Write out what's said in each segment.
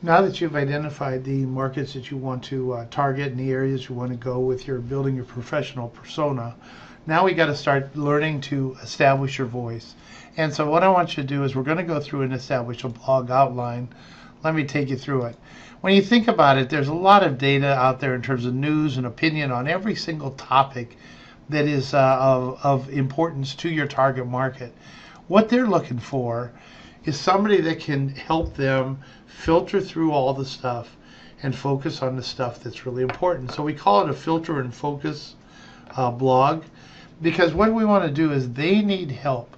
Now that you've identified the markets that you want to target and the areas you want to go with your building your professional persona, now we got to start learning to establish your voice. And so what I want you to do is we're going to go through and establish a blog outline. Let me take you through it. When you think about it, there's a lot of data out there in terms of news and opinion on every single topic that is of importance to your target market. What they're looking for is somebody that can help them filter through all the stuff and focus on the stuff that's really important. So we call it a filter and focus blog, because what we want to do is they need help.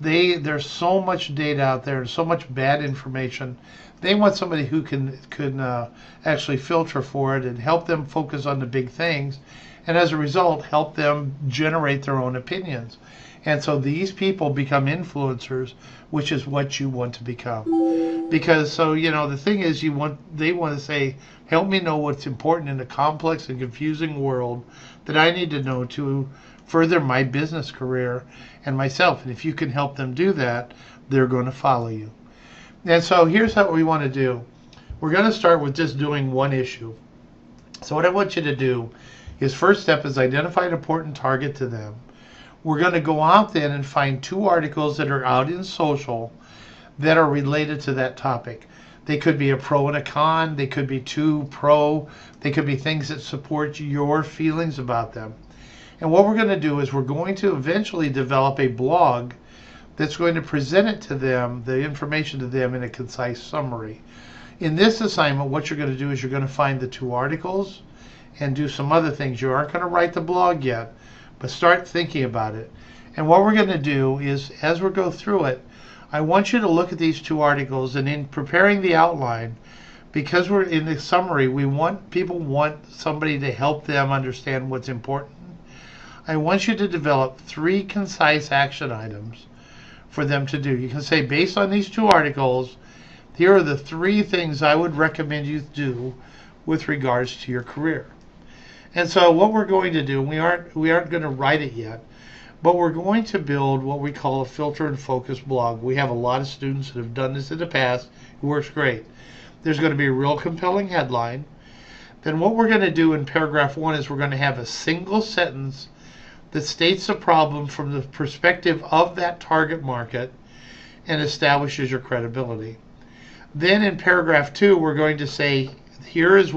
There's so much data out there and so much bad information. They want somebody who can actually filter for it and help them focus on the big things, and as a result help them generate their own opinions. And so these people become influencers, which is what you want to become. Because so the thing is, they want to say, help me know what's important in a complex and confusing world that I need to know to further my business career and myself. And if you can help them do that, they're going to follow you. And so here's what we want to do. We're going to start with just doing one issue. So what I want you to do is, first step is identify an important target to them. We're going to go out then and find 2 articles that are out in social that are related to that topic. They could be a pro and a con. They could be 2 pro. They could be things that support your feelings about them. And what we're going to do is we're going to eventually develop a blog that's going to present it to them, the information to them, in a concise summary. In this assignment, what you're going to do is you're going to find the 2 articles and do some other things. You aren't going to write the blog yet, but start thinking about it. And what we're going to do is, as we go through it, I want you to look at these 2 articles, and in preparing the outline, because we're in the summary, people want somebody to help them understand what's important. I want you to develop 3 concise action items for them to do. You can say, based on these 2 articles, here are the 3 things I would recommend you do with regards to your career. And so what we're going to do, we aren't going to write it yet, but we're going to build what we call a filter and focus blog. We have a lot of students that have done this in the past. It works great. There's going to be a real compelling headline. Then what we're going to do in paragraph 1 is we're going to have a single sentence that states the problem from the perspective of that target market and establishes your credibility. Then in paragraph 2, we're going to say, here's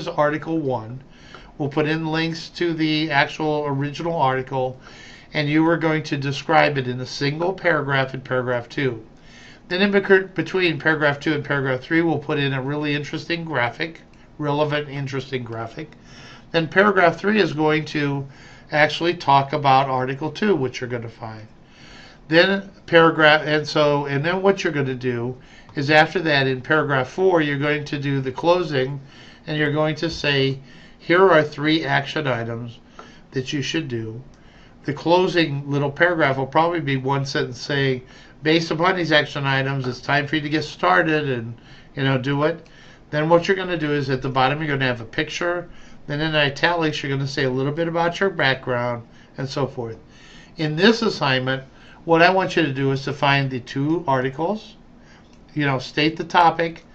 article 1. We'll put in links to the actual original article, and you are going to describe it in a single paragraph in paragraph 2. Then in between paragraph 2 and paragraph 3, we'll put in a really interesting graphic, relevant, interesting graphic. Then paragraph 3 is going to actually talk about article 2, which you're going to find. Then then what you're going to do is, after that, in paragraph 4, you're going to do the closing, and you're going to say, here are 3 action items that you should do. The closing little paragraph will probably be 1 sentence saying, based upon these action items, it's time for you to get started and do it. Then what you're going to do is, at the bottom, you're going to have a picture. Then in italics, you're going to say a little bit about your background and so forth. In this assignment, what I want you to do is to find the 2 articles, state the topic,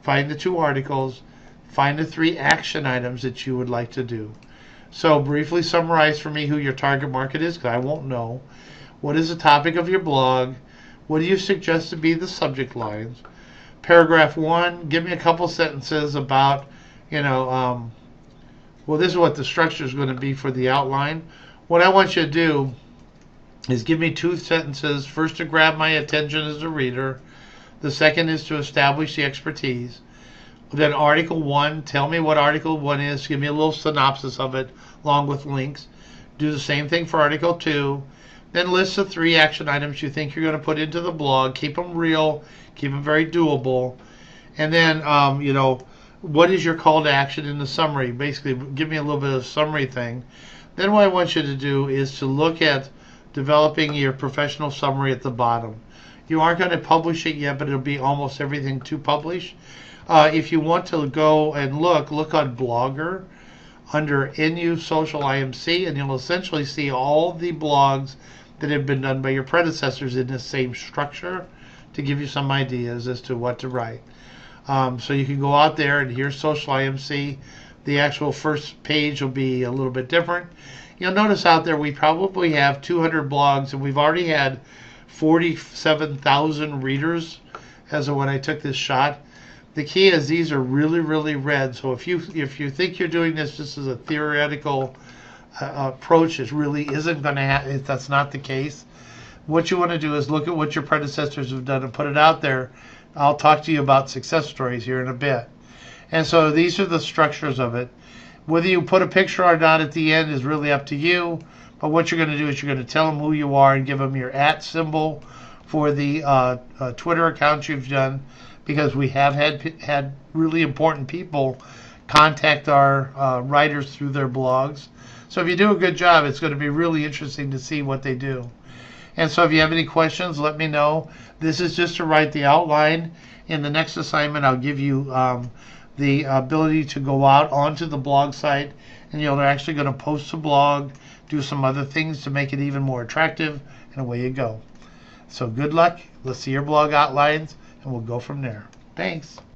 find the 2 articles, find the 3 action items that you would like to do. So briefly summarize for me who your target market is, because I won't know. What is the topic of your blog? What do you suggest to be the subject lines? Paragraph 1, give me a couple sentences about, well, this is what the structure is going to be for the outline. What I want you to do is give me 2 sentences. First, to grab my attention as a reader. The second is to establish the expertise. Then article 1, tell me what article 1 is. Give me a little synopsis of it along with links. Do the same thing for article 2. Then list the 3 action items you think you're going to put into the blog. Keep them real. Keep them very doable. And then, what is your call to action in the summary? Basically, give me a little bit of a summary thing. Then what I want you to do is to look at developing your professional summary at the bottom. You aren't going to publish it yet, but it'll be almost everything to publish. If you want to go and look on Blogger under NU Social IMC, and you'll essentially see all the blogs that have been done by your predecessors in the same structure to give you some ideas as to what to write. So you can go out there, and here's Social IMC. The actual first page will be a little bit different. You'll notice out there we probably have 200 blogs, and we've already had 47,000 readers as of when I took this shot. The key is these are really, really read. So if you think you're doing this just as a theoretical approach, it really isn't going to happen. That's not the case. What you want to do is look at what your predecessors have done and put it out there. I'll talk to you about success stories here in a bit. And so these are the structures of it. Whether you put a picture or not at the end is really up to you. But what you're going to do is you're going to tell them who you are and give them your @ symbol for the Twitter account you've done, because we have had really important people contact our writers through their blogs. So if you do a good job, it's going to be really interesting to see what they do. And so if you have any questions, let me know. This is just to write the outline. In the next assignment, I'll give you the ability to go out onto the blog site, and you're actually going to post a blog, do some other things to make it even more attractive, and away you go. So good luck. Let's see your blog outlines, and we'll go from there. Thanks.